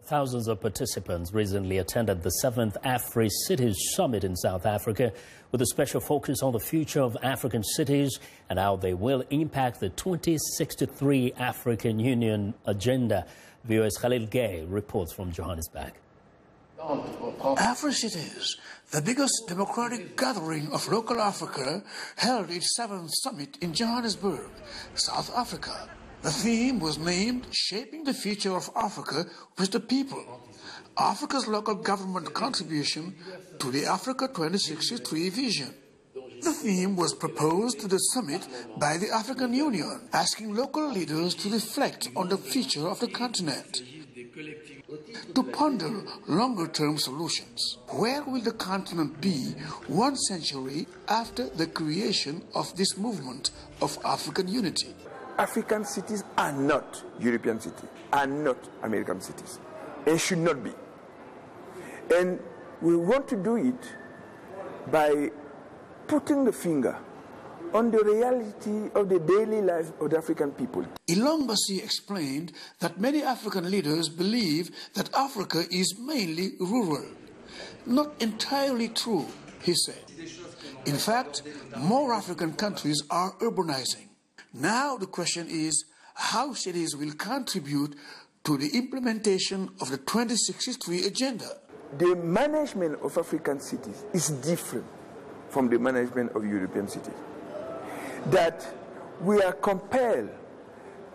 Thousands of participants recently attended the 7th AFRICAINE Summit in South Africa with a special focus on the future of African cities and how they will impact the 2063 African Union agenda. VILLES Khalil Gay reports from Johannesburg. AFRICAINE, the biggest democratic gathering of local Africa, held its 7th summit in Johannesburg, South Africa. The theme was named Shaping the Future of Africa with the People, Africa's local government contribution to the Africa 2063 vision. The theme was proposed to the summit by the African Union, asking local leaders to reflect on the future of the continent, to ponder longer-term solutions. Where will the continent be 1 century after the creation of this movement of African unity? African cities are not European cities, are not American cities, and should not be. And we want to do it by putting the finger on the reality of the daily life of the African people. Ilombasi explained that many African leaders believe that Africa is mainly rural. Not entirely true, he said. In fact, more African countries are urbanizing. Now the question is how cities will contribute to the implementation of the 2063 agenda. The management of African cities is different from the management of European cities. That we are compelled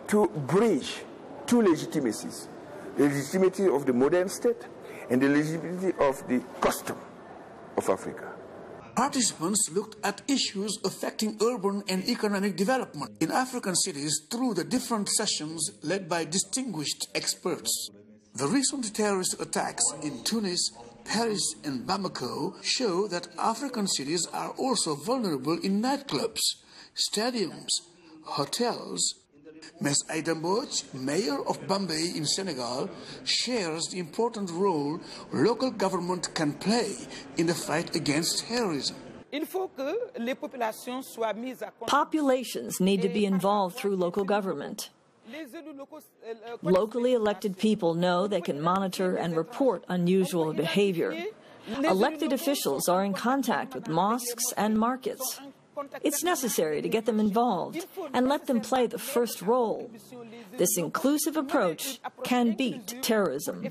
to bridge two legitimacies, the legitimacy of the modern state and the legitimacy of the custom of Africa. Participants looked at issues affecting urban and economic development in African cities through the different sessions led by distinguished experts. The recent terrorist attacks in Tunis, Paris and Bamako show that African cities are also vulnerable in nightclubs, stadiums, hotels. Ms. Aïda Mbodj, mayor of Bambey in Senegal, shares the important role local government can play in the fight against terrorism. Populations need to be involved through local government. Locally elected people know they can monitor and report unusual behavior. Elected officials are in contact with mosques and markets. It's necessary to get them involved and let them play the first role. This inclusive approach can beat terrorism.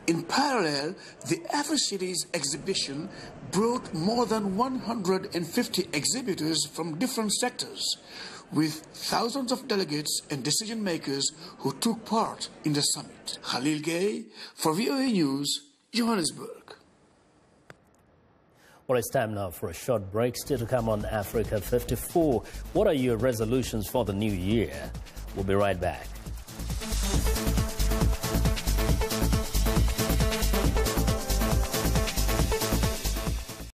In parallel, the AFRICAINE exhibition brought more than 150 exhibitors from different sectors, with thousands of delegates and decision makers who took part in the summit. Khalil Gay for VOA News, Johannesburg. Well, it's time now for a short break. Still to come on Africa 54. What are your resolutions for the new year? We'll be right back.